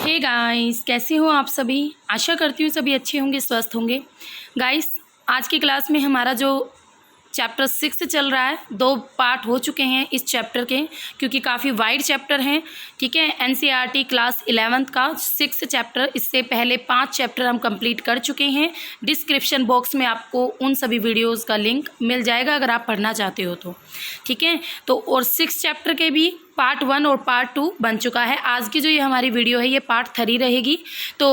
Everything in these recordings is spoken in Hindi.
हे गाइस, कैसे हो आप सभी। आशा करती हूँ सभी अच्छे होंगे, स्वस्थ होंगे। गाइस, आज की क्लास में हमारा जो चैप्टर 6 चल रहा है, 2 पार्ट हो चुके हैं इस चैप्टर के, क्योंकि काफ़ी वाइड चैप्टर हैं। ठीक है, एनसीईआरटी क्लास 11th का 6 चैप्टर, इससे पहले 5 चैप्टर हम कंप्लीट कर चुके हैं। डिस्क्रिप्शन बॉक्स में आपको उन सभी वीडियोस का लिंक मिल जाएगा अगर आप पढ़ना चाहते हो तो। ठीक है, तो और 6 चैप्टर के भी पार्ट 1 और पार्ट 2 बन चुका है। आज की जो ये हमारी वीडियो है ये पार्ट 3 रहेगी। तो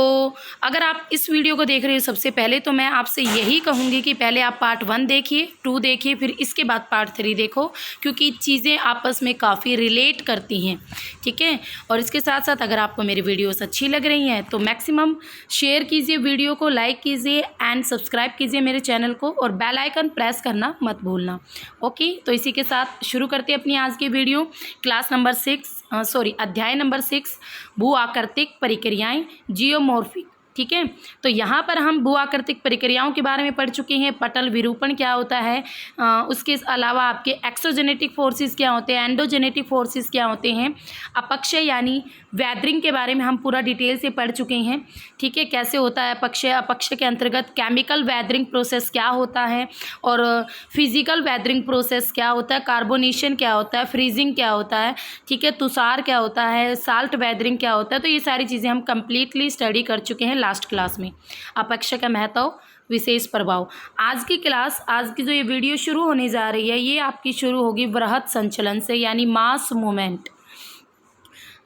अगर आप इस वीडियो को देख रहे हो सबसे पहले, तो मैं आपसे यही कहूँगी कि पहले आप पार्ट 1 देखिए, 2 देखिए, फिर इसके बाद पार्ट 3 देखो, क्योंकि चीज़ें आपस में काफ़ी रिलेट करती हैं। ठीक है, और इसके साथ साथ अगर आपको मेरी वीडियोस अच्छी लग रही हैं तो मैक्सिमम शेयर कीजिए, वीडियो को लाइक कीजिए एंड सब्सक्राइब कीजिए मेरे चैनल को, और बेल आइकन प्रेस करना मत भूलना। ओके, तो इसी के साथ शुरू करते हैं अपनी आज की वीडियो। अध्याय नंबर 6, भू आकृतिक प्रक्रियाएं, जियोमॉर्फिक। ठीक है, तो यहाँ पर हम भू आकृतिक प्रक्रियाओं के बारे में पढ़ चुके हैं। पटल विरूपण क्या होता है, उसके अलावा आपके एक्सोजेनेटिक फोर्सेस क्या होते हैं, एंडोजेनेटिक फोर्सेस क्या होते हैं, अपक्षय यानी वैदरिंग के बारे में हम पूरा डिटेल से पढ़ चुके हैं। ठीक है, कैसे होता है अपक्षय, अपक्षय के अंतर्गत केमिकल वैदरिंग प्रोसेस क्या होता है, और फिजिकल वैदरिंग प्रोसेस क्या होता है, कार्बोनेशन क्या होता है, फ्रीजिंग क्या होता है, ठीक है, तुषार क्या होता है, साल्ट वैदरिंग क्या होता है। तो ये सारी चीज़ें हम कंप्लीटली स्टडी कर चुके हैं लास्ट क्लास में। अपक्षय का महत्व, विशेष प्रभाव। आज की क्लास, आज की जो ये वीडियो शुरू होने जा रही है, ये आपकी शुरू होगी वृहत संचलन से, यानी मास मूवमेंट।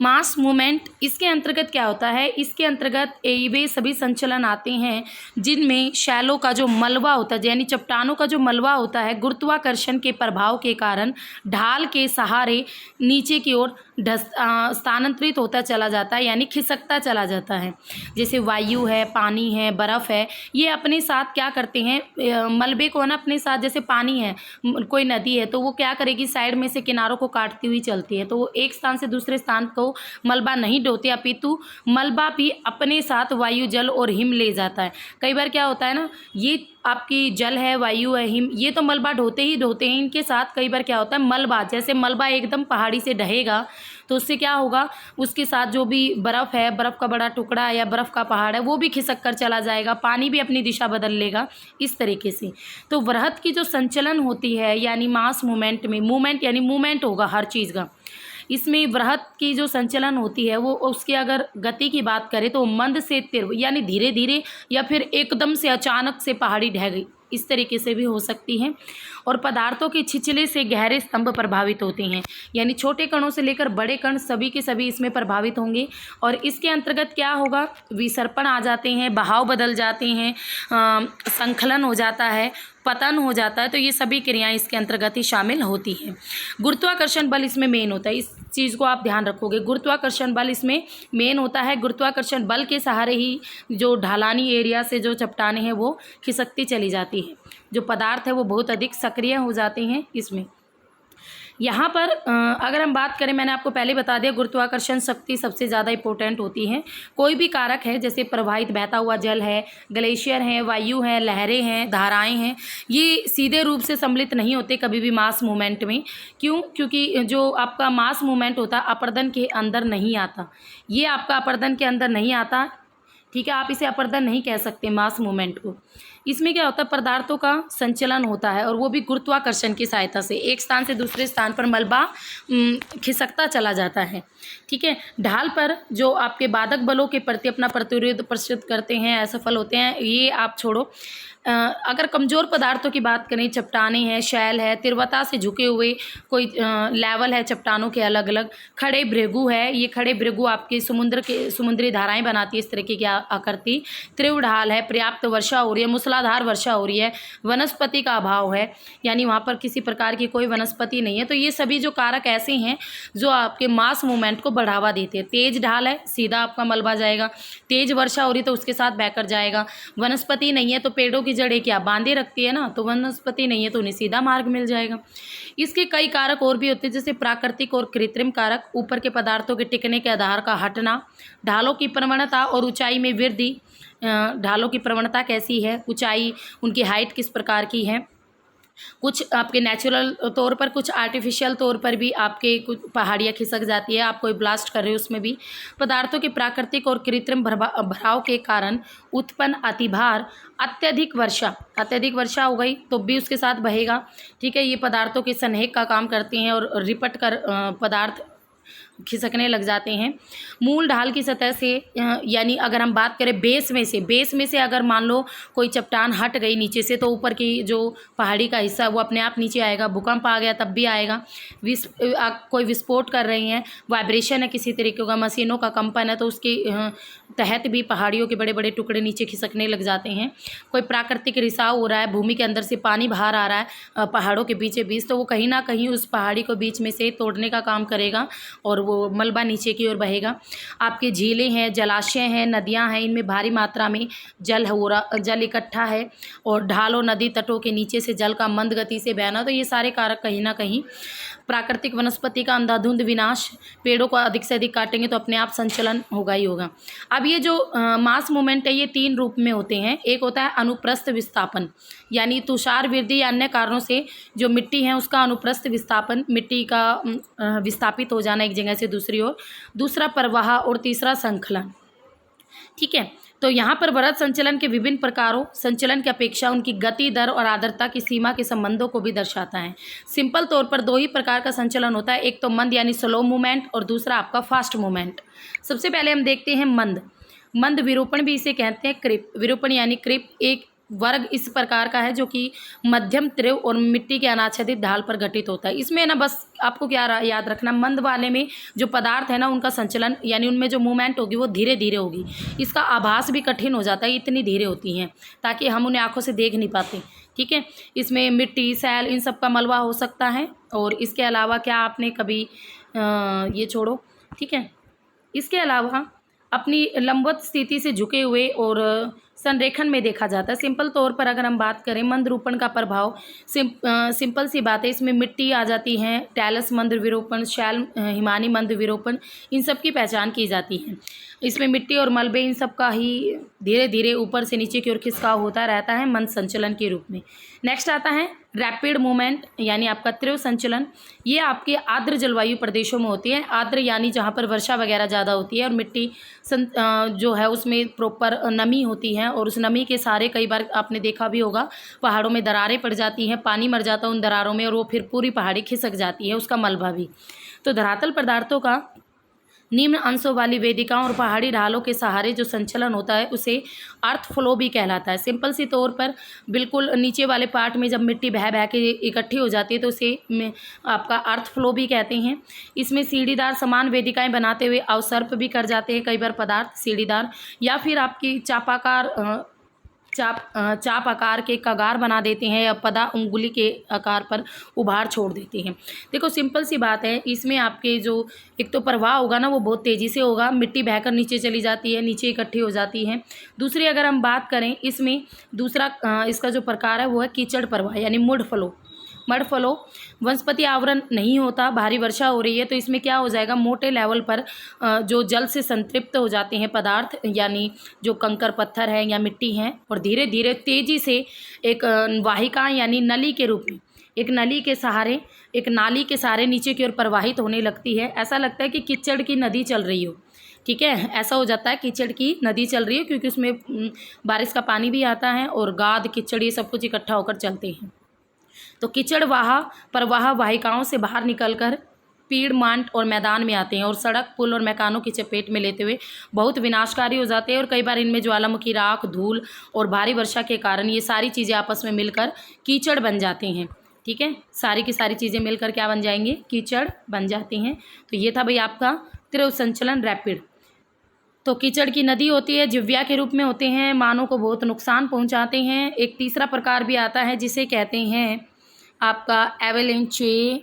मास मूवमेंट, इसके अंतर्गत क्या होता है, इसके अंतर्गत वे सभी संचलन आते हैं जिनमें शैलों का जो मलबा होता है, यानी चट्टानों का जो मलबा होता है, गुरुत्वाकर्षण के प्रभाव के कारण ढाल के सहारे नीचे की ओर स्थानांतरित होता चला जाता है, यानी खिसकता चला जाता है। जैसे वायु है, पानी है, बर्फ़ है, ये अपने साथ क्या करते हैं, मलबे को ना अपने साथ, जैसे पानी है, कोई नदी है, तो वो क्या करेगी, साइड में से किनारों को काटती हुई चलती है, तो वो एक स्थान से दूसरे स्थान को मलबा नहीं ढोते, अपितु मलबा भी अपने साथ वायु, जल और हिम ले जाता है। कई बार क्या होता है ना, ये आपकी जल है, वायु है, हिम, ये तो मलबा ढोते ही ढोते हैं, इनके साथ कई बार क्या होता है, मलबा, जैसे मलबा एकदम पहाड़ी से ढहेगा तो उससे क्या होगा, उसके साथ जो भी बर्फ़ है, बर्फ़ का बड़ा टुकड़ा या बर्फ़ का पहाड़ है, वो भी खिसक कर चला जाएगा, पानी भी अपनी दिशा बदल लेगा, इस तरीके से। तो वृहत की जो संचलन होती है, यानी मास मूवमेंट में, मूवमेंट यानी मूवमेंट होगा हर चीज़ का, इसमें वृहत की जो संचलन होती है, वो उसकी अगर गति की बात करें तो मंद से तीव्र, यानी धीरे धीरे, या फिर एकदम से अचानक से पहाड़ी ढह गई, इस तरीके से भी हो सकती हैं। और पदार्थों के छिछले से गहरे स्तंभ प्रभावित होते हैं, यानी छोटे कणों से लेकर बड़े कण सभी के सभी इसमें प्रभावित होंगे। और इसके अंतर्गत क्या होगा, विसर्पण आ जाते हैं, बहाव बदल जाते हैं, संकलन हो जाता है, पतन हो जाता है। तो ये सभी क्रियाएं इसके अंतर्गत ही शामिल होती हैं। गुरुत्वाकर्षण बल इसमें मेन होता है, इस चीज़ को आप ध्यान रखोगे, गुरुत्वाकर्षण बल इसमें मेन होता है। गुरुत्वाकर्षण बल के सहारे ही जो ढलानी एरिया से जो चट्टानें हैं वो खिसकती चली जाती है, जो पदार्थ है वो बहुत अधिक सक्रिय हो जाते हैं इसमें। यहाँ पर अगर हम बात करें, मैंने आपको पहले बता दिया, गुरुत्वाकर्षण शक्ति सबसे ज़्यादा इंपॉर्टेंट होती है। कोई भी कारक है, जैसे प्रवाहित बहता हुआ जल है, ग्लेशियर है, वायु है, लहरें हैं, धाराएं हैं, ये सीधे रूप से सम्मिलित नहीं होते कभी भी मास मूवमेंट में। क्यों? क्योंकि जो आपका मास मूवमेंट होता है अपरदन के अंदर नहीं आता, ये आपका अपरदन के अंदर नहीं आता। ठीक है, आप इसे अपरदन नहीं कह सकते मास मूवमेंट को। इसमें क्या होता है, पदार्थों का संचलन होता है, और वो भी गुरुत्वाकर्षण की सहायता से एक स्थान से दूसरे स्थान पर मलबा खिसकता चला जाता है। ठीक है, ढाल पर जो आपके बाधक बलों के प्रति अपना प्रतिरोध प्रदर्शित करते हैं, असफल होते हैं, ये आप छोड़ो। अगर कमज़ोर पदार्थों की बात करें, चट्टानें हैं, शैल है, तीव्रता से झुके हुए कोई लेवल है चट्टानों के अलग अलग, खड़े भृगु है, ये खड़े भृगु आपके समुद्री धाराएं बनाती है इस तरीके की आकृति। तीव्र ढाल है, पर्याप्त वर्षा हो रही है, मूसलाधार वर्षा हो रही है, वनस्पति का अभाव है, यानी वहाँ पर किसी प्रकार की कोई वनस्पति नहीं है। तो ये सभी जो कारक ऐसे हैं जो आपके मास मूवमेंट को बढ़ावा देते हैं। तेज ढाल है, सीधा आपका मलबा जाएगा, तेज वर्षा हो रही है तो उसके साथ बहकर जाएगा, वनस्पति नहीं है तो पेड़ों की जड़ें क्या बांधे रखती है ना, तो वनस्पति नहीं है तो उन्हें सीधा मार्ग मिल जाएगा। इसके कई कारक और भी होते हैं, जैसे प्राकृतिक और कृत्रिम कारक, ऊपर के पदार्थों के टिकने के आधार का हटना, ढालों की प्रवणता और ऊंचाई में वृद्धि। ढालों की प्रवणता कैसी है, ऊंचाई, उनकी हाइट किस प्रकार की है, कुछ आपके नेचुरल तौर पर, कुछ आर्टिफिशियल तौर पर भी आपके कुछ पहाड़ियाँ खिसक जाती है। आप कोई ब्लास्ट कर रहे हो उसमें भी पदार्थों के प्राकृतिक और कृत्रिम भराव के कारण उत्पन्न अतिभार, अत्यधिक वर्षा हो गई तो भी उसके साथ बहेगा। ठीक है, ये पदार्थों के संहेक का काम करते हैं और रिपट कर पदार्थ खिसकने लग जाते हैं। मूल ढाल की सतह से यानी अगर हम बात करें बेस में से अगर मान लो कोई चट्टान हट गई नीचे से, तो ऊपर की जो पहाड़ी का हिस्सा वो अपने आप नीचे आएगा। भूकंप आ गया तब भी आएगा। कोई विस्फोट कर रही हैं, वाइब्रेशन है किसी तरीके का, मशीनों का कंपन है, तो उसके तहत भी पहाड़ियों के बड़े बड़े टुकड़े नीचे खिसकने लग जाते हैं। कोई प्राकृतिक रिसाव हो रहा है, भूमि के अंदर से पानी बाहर आ रहा है पहाड़ों के बीच बीच, तो वो कहीं ना कहीं उस पहाड़ी को बीच में से तोड़ने का काम करेगा और वो मलबा नीचे की ओर बहेगा। आपके झीलें हैं, जलाशय हैं, नदियां हैं, इनमें भारी मात्रा में जल इकट्ठा है और ढालों, नदी तटों के नीचे से जल का मंद गति से बहना, तो ये सारे कारक कहीं ना कहीं प्राकृतिक वनस्पति का अंधाधुंध विनाश, पेड़ों को अधिक से अधिक काटेंगे तो अपने आप संचलन होगा ही होगा। अब ये जो मास मूवमेंट है ये 3 रूप में होते हैं। एक होता है अनुप्रस्थ विस्थापन, यानी तुषार वृद्धि या अन्य कारणों से जो मिट्टी है उसका अनुप्रस्थ विस्थापन, मिट्टी का विस्थापित हो जाना एक जगह से दूसरी ओर। दूसरा प्रवाह और तीसरा संकलन। ठीक है, तो यहाँ पर वृत्त संचलन के विभिन्न प्रकारों, संचलन की अपेक्षा उनकी गति, दर और आर्द्रता की सीमा के संबंधों को भी दर्शाता है। सिंपल तौर पर 2 ही प्रकार का संचलन होता है, एक तो मंद यानी स्लो मूवमेंट और दूसरा आपका फास्ट मूवमेंट। सबसे पहले हम देखते हैं मंद विरूपण भी इसे कहते हैं। क्रिप विरूपण यानी क्रिप एक वर्ग इस प्रकार का है जो कि मध्यम तीव्र और मिट्टी के अनाच्छादित ढाल पर घटित होता है। इसमें ना बस आपको क्या याद रखना, मंद वाले में जो पदार्थ है ना उनका संचलन यानी उनमें जो मूवमेंट होगी वो धीरे धीरे होगी। इसका आभास भी कठिन हो जाता है, इतनी धीरे होती हैं ताकि हम उन्हें आंखों से देख नहीं पाते। ठीक है, इसमें मिट्टी, सैल, इन सब का मलबा हो सकता है। और इसके अलावा क्या आपने कभी ये छोड़ो, ठीक है, इसके अलावा अपनी लंबवत स्थिति से झुके हुए और संरेखण में देखा जाता है। सिंपल तौर पर अगर हम बात करें मंद रूपण का प्रभाव, सिंपल सी बात है, इसमें मिट्टी आ जाती है, टैलस मंद विरूपण, शैल हिमानी मंद विरूपण, इन सब की पहचान की जाती है। इसमें मिट्टी और मलबे इन सब का ही धीरे धीरे ऊपर से नीचे की ओर खिसकाव होता रहता है मंद संचलन के रूप में। नेक्स्ट आता है रैपिड मूवमेंट यानी आपका तीव्र संचलन। ये आपके आर्द्र जलवायु प्रदेशों में होती है। आर्द्र यानी जहाँ पर वर्षा वगैरह ज़्यादा होती है और मिट्टी जो है उसमें प्रॉपर नमी होती है और उस नमी के सहारे कई बार आपने देखा भी होगा पहाड़ों में दरारें पड़ जाती हैं, पानी मर जाता है उन दरारों में और वो फिर पूरी पहाड़ी खिसक जाती है, उसका मलबा भी। तो धरातल पदार्थों का निम्न अंशों वाली वेदिकाओं और पहाड़ी ढालों के सहारे जो संचलन होता है उसे अर्थ फ्लो भी कहलाता है। सिंपल सी तौर पर बिल्कुल नीचे वाले पार्ट में जब मिट्टी बह बह के इकट्ठी हो जाती है तो उसे आपका अर्थ फ्लो भी कहते हैं। इसमें सीढ़ीदार समान वेदिकाएं बनाते हुए अवसर्प भी कर जाते हैं कई बार पदार्थ सीढ़ीदार, या फिर आपकी चाप आकार के कगार बना देते हैं या पदा उंगली के आकार पर उभार छोड़ देते हैं। देखो सिंपल सी बात है, इसमें आपके जो एक तो प्रवाह होगा ना वो बहुत तेज़ी से होगा, मिट्टी बहकर नीचे चली जाती है, नीचे इकट्ठी हो जाती है। दूसरी अगर हम बात करें इसमें दूसरा इसका जो प्रकार है वो है कीचड़ प्रवाह यानी मड फ्लो। वनस्पति आवरण नहीं होता, भारी वर्षा हो रही है तो इसमें क्या हो जाएगा, मोटे लेवल पर जो जल से संतृप्त हो जाते हैं पदार्थ यानी जो कंकर पत्थर है या मिट्टी है और धीरे धीरे तेज़ी से एक वाहिका यानी नली के रूप में एक नाली के सहारे नीचे की ओर प्रवाहित होने लगती है। ऐसा लगता है कि कीचड़ की नदी चल रही हो। ठीक है, ऐसा हो जाता है कीचड़ की नदी चल रही है क्योंकि उसमें बारिश का पानी भी आता है और गाद कीचड़ ये सब कुछ इकट्ठा होकर चलते हैं। तो कीचड़ प्रवाह वाहिकाओं से बाहर निकलकर पीड़, मांट और मैदान में आते हैं और सड़क, पुल और मकानों की चपेट में लेते हुए बहुत विनाशकारी हो जाते हैं और कई बार इनमें ज्वालामुखी, राख, धूल और भारी वर्षा के कारण ये सारी चीज़ें आपस में मिलकर कीचड़ बन जाती हैं। ठीक है, सारी की सारी चीज़ें मिलकर क्या बन जाएंगे, कीचड़ बन जाती हैं। तो ये था भाई आपका तीव्र संचलन रैपिड। तो कीचड़ की नदी होती है, जिव्या के रूप में होते हैं, मानव को बहुत नुकसान पहुंचाते हैं। एक तीसरा प्रकार भी आता है जिसे कहते हैं आपका एवेलेंचे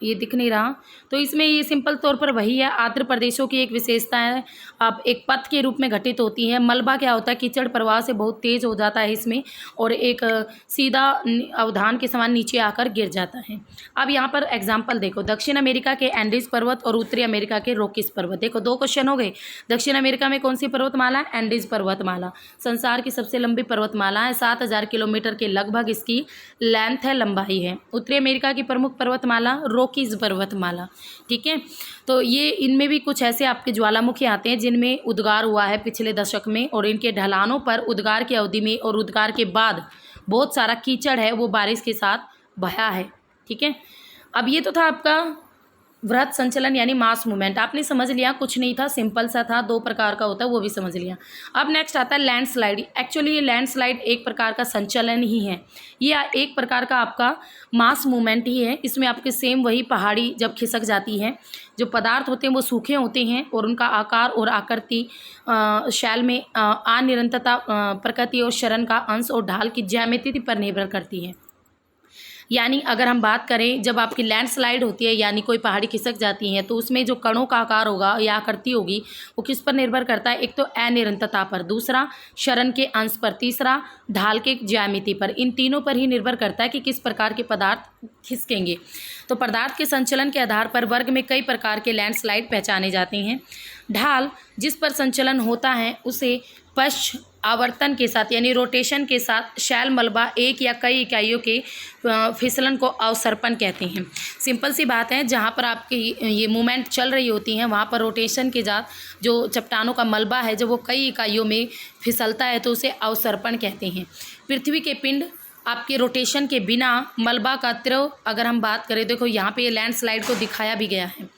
ये दिख नहीं रहा, तो इसमें ये सिंपल तौर पर वही है। आर्द्र प्रदेशों की एक विशेषता है, अब एक पथ के रूप में घटित होती है। मलबा क्या होता है, कीचड़ प्रवाह से बहुत तेज़ हो जाता है इसमें और एक सीधा अवधान के समान नीचे आकर गिर जाता है। अब यहाँ पर एग्जाम्पल देखो, दक्षिण अमेरिका के एंडीज पर्वत और उत्तरी अमेरिका के रॉकीज पर्वत। देखो 2 क्वेश्चन हो गए। दक्षिण अमेरिका में कौन सी पर्वतमाला है? एंडीज पर्वतमाला। संसार की सबसे लंबी पर्वतमाला है, 7000 किलोमीटर के लगभग इसकी लेंथ है, लंबाई है। उत्तरी अमेरिका की प्रमुख पर्वतमाला रॉकीज पर्वतमाला। ठीक है, तो ये इनमें भी कुछ ऐसे आपके ज्वालामुखी आते हैं जिनमें उद्गार हुआ है पिछले दशक में, और इनके ढलानों पर उद्गार की अवधि में और उद्गार के बाद बहुत सारा कीचड़ है वो बारिश के साथ बहा है। ठीक है, अब ये तो था आपका वृहत संचलन यानी मास मूवमेंट, आपने समझ लिया, कुछ नहीं था, सिंपल सा था, 2 प्रकार का होता है, वो भी समझ लिया। अब नेक्स्ट आता है लैंडस्लाइड। एक्चुअली ये लैंडस्लाइड एक प्रकार का संचलन ही है, ये एक प्रकार का आपका मास मूवमेंट ही है। इसमें आपके सेम वही पहाड़ी जब खिसक जाती है, जो पदार्थ होते हैं वो सूखे होते हैं और उनका आकार और आकृति शैल में अनिरंतरता, प्रकृति और शरण का अंश और ढाल की ज्यामिति पर निर्भर करती है। यानी अगर हम बात करें, जब आपकी लैंडस्लाइड होती है यानी कोई पहाड़ी खिसक जाती है, तो उसमें जो कणों का आकार होगा या आकृति होगी वो किस पर निर्भर करता है? एक तो अनिरंतरता पर, दूसरा शरण के अंश पर, तीसरा ढाल के ज्यामिति पर। इन तीनों पर ही निर्भर करता है कि किस प्रकार के पदार्थ खिसकेंगे। तो पदार्थ के संचलन के आधार पर वर्ग में कई प्रकार के लैंडस्लाइड पहचाने जाते हैं। ढाल जिस पर संचलन होता है उसे पश्च आवर्तन के साथ यानी रोटेशन के साथ शैल मलबा एक या कई इकाइयों के फिसलन को अवसर्पण कहते हैं। सिंपल सी बात है, जहाँ पर आपकी ये मूवमेंट चल रही होती हैं वहाँ पर रोटेशन के साथ जो चट्टानों का मलबा है जब वो कई इकाइयों में फिसलता है तो उसे अवसर्पण कहते हैं। पृथ्वी के पिंड आपके रोटेशन के बिना मलबा का त्रिव अगर हम बात करें, देखो यहाँ पे लैंडस्लाइड को दिखाया भी गया है,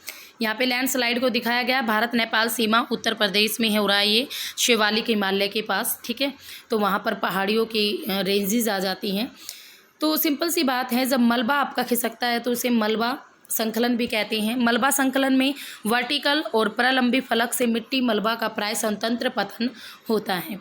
यहाँ पे लैंडस्लाइड को दिखाया गया। भारत नेपाल सीमा उत्तर प्रदेश में है हो रहा है ये, शिवालिक हिमालय के पास। ठीक है, तो वहाँ पर पहाड़ियों की रेंजेस आ जाती हैं। तो सिंपल सी बात है, जब मलबा आपका खिसकता है तो उसे मलबा संकलन भी कहते हैं। मलबा संकलन में वर्टिकल और प्रलंबी फलक से मिट्टी मलबा का प्राय स्वतंत्र पतन होता है।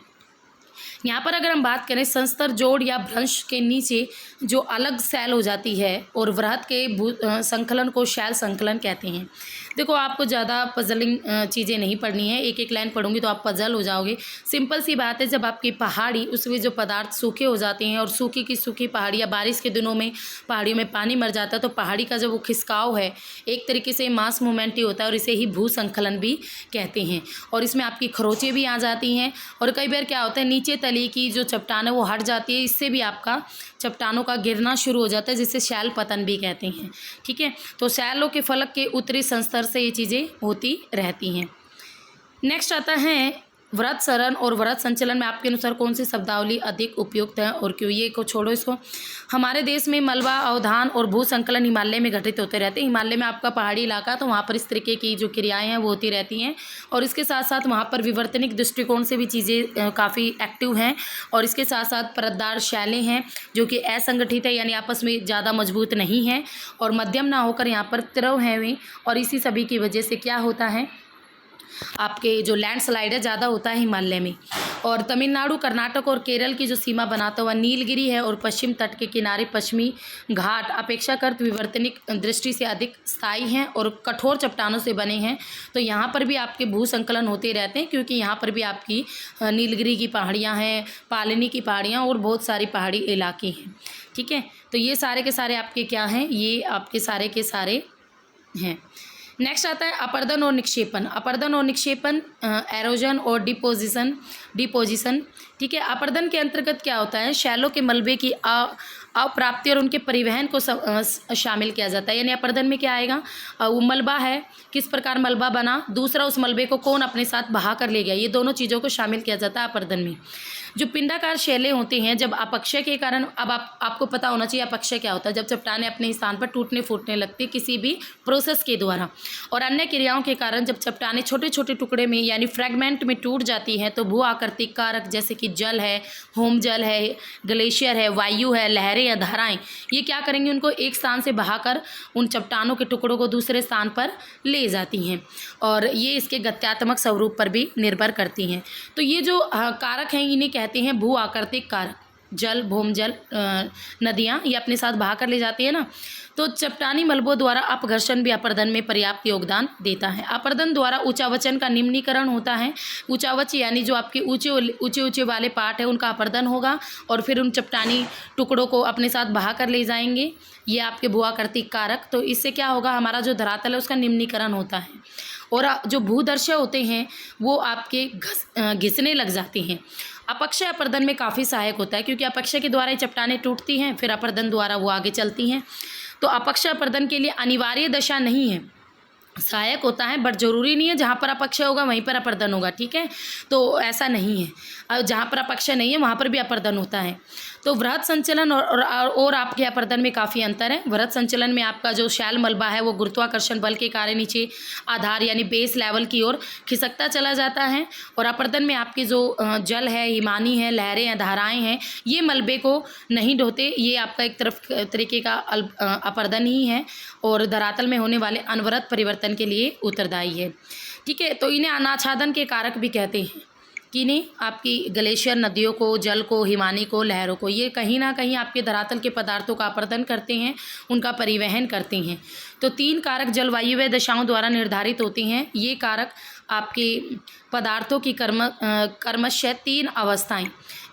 यहाँ पर अगर हम बात करें संस्तर जोड़ या भ्रंश के नीचे जो अलग शैल हो जाती है और वृहत के संकलन को शैल संकलन कहते हैं। देखो आपको ज़्यादा पजलिंग चीज़ें नहीं पढ़नी है, एक एक लाइन पढ़ूंगी तो आप पजल हो जाओगे। सिंपल सी बात है, जब आपकी पहाड़ी उसमें जो पदार्थ सूखे हो जाते हैं और सूखी की सूखी पहाड़ी या बारिश के दिनों में पहाड़ियों में पानी मर जाता है तो पहाड़ी का जो वो खिसकाव है एक तरीके से मास मूवमेंट ही होता है और इसे ही भू संकलन भी कहते हैं। और इसमें आपकी खरोचें भी आ जाती हैं और कई बार क्या होता है नीचे तली की जो चट्टान है वो हट जाती है, इससे भी आपका चट्टानों का गिरना शुरू हो जाता है जिसे शैल पतन भी कहते हैं। ठीक है, तो शैलों के फलक के उत्तरी संस्तर से ये चीज़ें होती रहती हैं। नेक्स्ट आता है वृहत सरण और वृहत संचलन में आपके अनुसार कौन सी शब्दावली अधिक उपयुक्त है और क्यों? ये को छोड़ो इसको। हमारे देश में मलबा अवधान और भू संकलन हिमालय में घटित होते रहते हैं। हिमालय में आपका पहाड़ी इलाका तो वहाँ पर इस तरीके की जो क्रियाएं हैं वो होती रहती हैं और इसके साथ साथ वहाँ पर विवर्तनिक दृष्टिकोण से भी चीज़ें काफ़ी एक्टिव हैं और इसके साथ साथ परतदार शैलें हैं जो कि असंगठित है यानी आपस में ज़्यादा मजबूत नहीं है और मध्यम ना होकर यहाँ पर तिरव हैं वे, और इसी सभी की वजह से क्या होता है आपके जो लैंडस्लाइड है ज़्यादा होता है हिमालय में। और तमिलनाडु, कर्नाटक और केरल की जो सीमा बनाता हुआ नीलगिरी है और पश्चिम तट के किनारे पश्चिमी घाट अपेक्षाकृत विवर्तनिक दृष्टि से अधिक स्थायी हैं और कठोर चट्टानों से बने हैं। तो यहाँ पर भी आपके भू संकलन होते रहते हैं क्योंकि यहाँ पर भी आपकी नीलगिरी की पहाड़ियाँ हैं, पालनी की पहाड़ियाँ और बहुत सारी पहाड़ी इलाके हैं। ठीक है, तो ये सारे के सारे आपके क्या हैं, ये आपके सारे के सारे हैं। नेक्स्ट आता है अपर्दन और निक्षेपण। अपर्दन और निक्षेपण, एरोजन और डिपोजिशन। ठीक है, अपर्दन के अंतर्गत क्या होता है, शैलों के मलबे की अप्राप्ति और उनके परिवहन को शामिल किया जाता है। यानी अपर्दन में क्या आएगा, वो मलबा है, किस प्रकार मलबा बना, दूसरा उस मलबे को कौन अपने साथ बहा कर ले गया, ये दोनों चीज़ों को शामिल किया जाता है अपर्दन में। जो पिंडाकार शैलें होती हैं, जब अपक्षय के कारण, अब आपको पता होना चाहिए अपक्षय क्या होता है, जब चट्टानें अपने स्थान पर टूटने फूटने लगती है किसी भी प्रोसेस के द्वारा और अन्य क्रियाओं के कारण जब चट्टानें छोटे छोटे टुकड़े में यानी फ्रेगमेंट में टूट जाती हैं तो भू आकृतिक कारक जैसे कि जल है, होम जल है, ग्लेशियर है, वायु है, लहरें या धाराएं, ये क्या करेंगे, उनको एक स्थान से बहाकर उन चट्टानों के टुकड़ों को दूसरे स्थान पर ले जाती हैं और ये इसके गत्यात्मक स्वरूप पर भी निर्भर करती हैं। तो ये जो कारक हैं इन्हें कहते हैं भू आकृतिक कारक। जल, भूम जल, नदियाँ ये अपने साथ बहा कर ले जाती है ना, तो चट्टानी मलबों द्वारा अपघर्षण भी अपर्दन में पर्याप्त योगदान देता है। अपर्दन द्वारा ऊंचावचन का निम्नीकरण होता है। ऊंचावच यानी जो आपके ऊंचे ऊंचे वाले पार्ट है उनका अपर्दन होगा और फिर उन चट्टानी टुकड़ों को अपने साथ बहा कर ले जाएंगे, ये आपके भूआकृतिक कारक। तो इससे क्या होगा, हमारा जो धरातल है उसका निम्नीकरण होता है और जो भूदर्शय होते हैं वो आपके घिसने लग जाते हैं। अपक्षय अपर्दन में काफ़ी सहायक होता है, क्योंकि अपक्षय के द्वारा ही चट्टानें टूटती हैं, फिर अपर्दन द्वारा वो आगे चलती हैं। तो अपक्षय अपर्दन के लिए अनिवार्य दशा नहीं है, सहायक होता है, बट जरूरी नहीं है जहाँ पर अपक्षय होगा वहीं पर अपर्दन होगा, ठीक है। तो ऐसा नहीं है, और जहाँ पर अपक्षय नहीं है वहाँ पर भी अपर्दन होता है। तो वृहत संचलन और आपके अपर्दन में काफ़ी अंतर है। वृहत संचलन में आपका जो शैल मलबा है वो गुरुत्वाकर्षण बल के कारण नीचे आधार यानी बेस लेवल की ओर खिसकता चला जाता है, और अपर्दन में आपकी जो जल है, हिमानी है, लहरें हैं, धाराएं हैं, ये मलबे को नहीं ढोते। ये आपका एक तरीके का अपर्दन ही है और धरातल में होने वाले अनवरत परिवर्तन के लिए उत्तरदायी है, ठीक है। तो इन्हें अनाच्छादन के कारक भी कहते हैं, कि नहीं आपकी ग्लेशियर नदियों को, जल को, हिमानी को, लहरों को, ये कहीं ना कहीं आपके धरातल के पदार्थों का अपर्दन करते हैं, उनका परिवहन करते हैं। तो 3 कारक जलवायुवीय दशाओं द्वारा निर्धारित होते हैं। ये कारक आपके पदार्थों की क्रमशः 3 अवस्थाएं,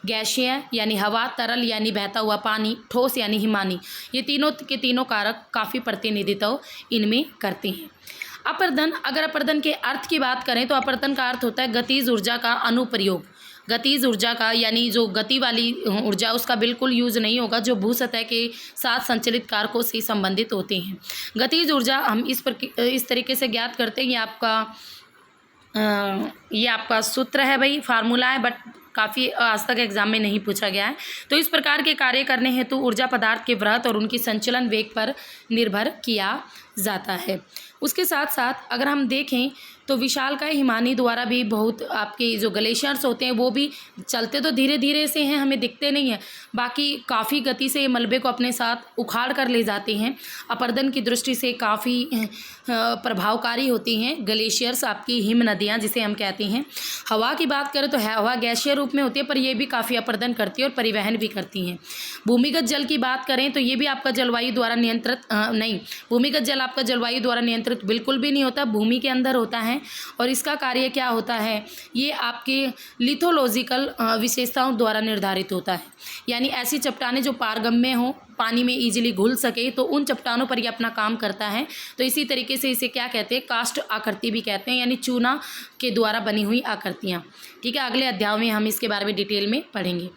गैसीय यानी हवा, तरल यानी बहता हुआ पानी, ठोस यानी हिमानी, ये तीनों के तीनों कारक काफ़ी प्रतिनिधित्व इनमें करते हैं। अपर्दन, अगर अपर्दन के अर्थ की बात करें तो अपर्दन का अर्थ होता है गतिज ऊर्जा का अनुप्रयोग। गतिज ऊर्जा का यानी जो गति वाली ऊर्जा उसका बिल्कुल यूज़ नहीं होगा, जो भू सतह के साथ संचलित कारकों से संबंधित होते हैं। गतिज ऊर्जा हम इस तरीके से ज्ञात करते हैं, ये आपका सूत्र है भाई, फार्मूला है, बट काफ़ी आज तक एग्जाम में नहीं पूछा गया है। तो इस प्रकार के कार्य करने हेतु ऊर्जा पदार्थ के वृहत और उनकी संचलन वेग पर निर्भर किया जाता है। उसके साथ साथ अगर हम देखें तो विशालकाय हिमानी द्वारा भी बहुत आपके जो ग्लेशियर्स होते हैं वो भी चलते तो धीरे धीरे से हैं, हमें दिखते नहीं हैं, बाकी काफ़ी गति से ये मलबे को अपने साथ उखाड़ कर ले जाते हैं। अपर्दन की दृष्टि से काफ़ी प्रभावकारी होती हैं ग्लेशियर्स, आपकी हिम नदियाँ जिसे हम कहते हैं। हवा की बात करें तो हवा गैसीय रूप में होती है, पर यह भी काफ़ी अपर्दन करती है और परिवहन भी करती हैं। भूमिगत जल की बात करें तो ये भी आपका जलवायु द्वारा नियंत्रित नहीं, भूमिगत जल आपका जलवायु द्वारा नियंत्रित बिल्कुल भी नहीं होता, भूमि के अंदर होता है। और इसका कार्य क्या होता है, ये आपके लिथोलॉजिकल विशेषताओं द्वारा निर्धारित होता है, यानी ऐसी चट्टानें जो पारगम्य हों, पानी में इजीली घुल सके, तो उन चट्टानों पर ये अपना काम करता है। तो इसी तरीके से इसे क्या कहते हैं, कास्ट आकृति भी कहते हैं, यानी चूना के द्वारा बनी हुई आकृतियाँ, ठीक है। अगले अध्याय में हम इसके बारे में डिटेल में पढ़ेंगे।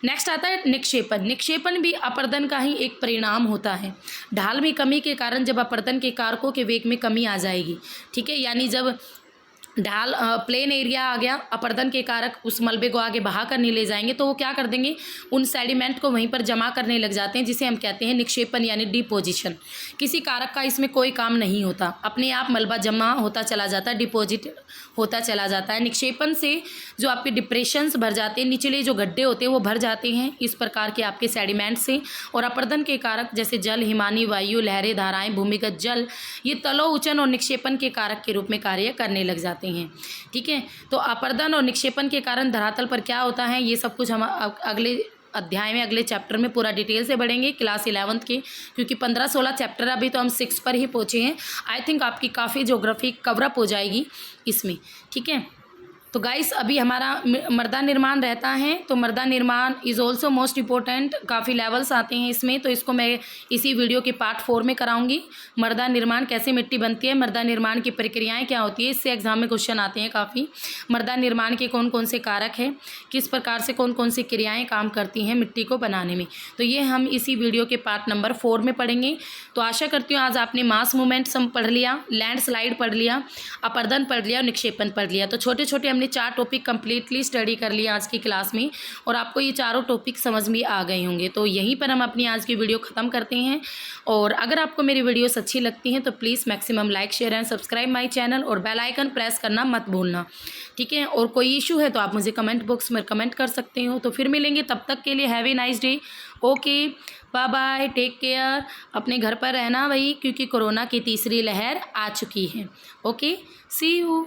नेक्स्ट आता है निक्षेपण। निक्षेपण भी अपर्दन का ही एक परिणाम होता है। ढाल में कमी के कारण जब अपर्दन के कारकों के वेग में कमी आ जाएगी, ठीक है, यानी जब ढाल प्लेन एरिया आ गया, अपर्दन के कारक उस मलबे को आगे बहा कर नहीं ले जाएंगे, तो वो क्या कर देंगे, उन सेडिमेंट को वहीं पर जमा करने लग जाते हैं, जिसे हम कहते हैं निक्षेपण यानी डिपोजिशन। किसी कारक का इसमें कोई काम नहीं होता, अपने आप मलबा जमा होता चला जाता है, डिपॉजिट होता चला जाता है। निक्षेपण से जो आपके डिप्रेशंस भर जाते हैं, निचले जो गड्ढे होते हैं वो भर जाते हैं इस प्रकार के आपके सेडिमेंट से। और अपर्दन के कारक जैसे जल, हिमानी, वायु, लहरें, धाराएं, भूमिगत जल, ये तलोउचन और निक्षेपण के कारक के रूप में कार्य करने लग जाते हैं, ठीक है। तो अपर्दन और निक्षेपण के कारण धरातल पर क्या होता है, ये सब कुछ हम अगले अध्याय में, अगले चैप्टर में पूरा डिटेल से बढ़ेंगे, क्लास 11th के, क्योंकि 15-16 चैप्टर अभी तो हम 6 पर ही पहुँचे हैं। आई थिंक आपकी काफ़ी ज्योग्राफी कवरअप हो जाएगी इसमें, ठीक है। तो गाइस अभी हमारा मृदा निर्माण रहता है, तो मृदा निर्माण इज़ ऑल्सो मोस्ट इम्पोर्टेंट, काफ़ी लेवल्स आते हैं इसमें, तो इसको मैं इसी वीडियो के पार्ट 4 में कराऊंगी। मृदा निर्माण कैसे मिट्टी बनती है, मृदा निर्माण की प्रक्रियाएं क्या होती है, इससे एग्जाम में क्वेश्चन आते हैं काफ़ी। मृदा निर्माण के कौन कौन से कारक हैं, किस प्रकार से कौन कौन सी क्रियाएँ काम करती हैं मिट्टी को बनाने में, तो ये हम इसी वीडियो के पार्ट नंबर 4 में पढ़ेंगे। तो आशा करती हूँ आज आपने मास मूवमेंट्स पढ़ लिया, लैंडस्लाइड पढ़ लिया, अपर्दन पढ़ लिया और निक्षेपण पढ़ लिया। तो छोटे छोटे हमने 4 टॉपिक कंप्लीटली स्टडी कर लिया आज की क्लास में, और आपको ये चारों टॉपिक समझ में आ गए होंगे। तो यहीं पर हम अपनी आज की वीडियो ख़त्म करते हैं। और अगर आपको मेरी वीडियोस अच्छी लगती हैं तो please maximum like, share and subscribe my channel, और बेल आइकन प्रेस करना मत भूलना, ठीक है। और कोई इशू है तो आप मुझे कमेंट बॉक्स में कमेंट कर सकते हो। तो फिर मिलेंगे, तब तक के लिए have a nice day, okay, bye bye, take care. अपने घर पर रहना भाई, क्योंकि कोरोना की तीसरी लहर आ चुकी है। Okay, see you.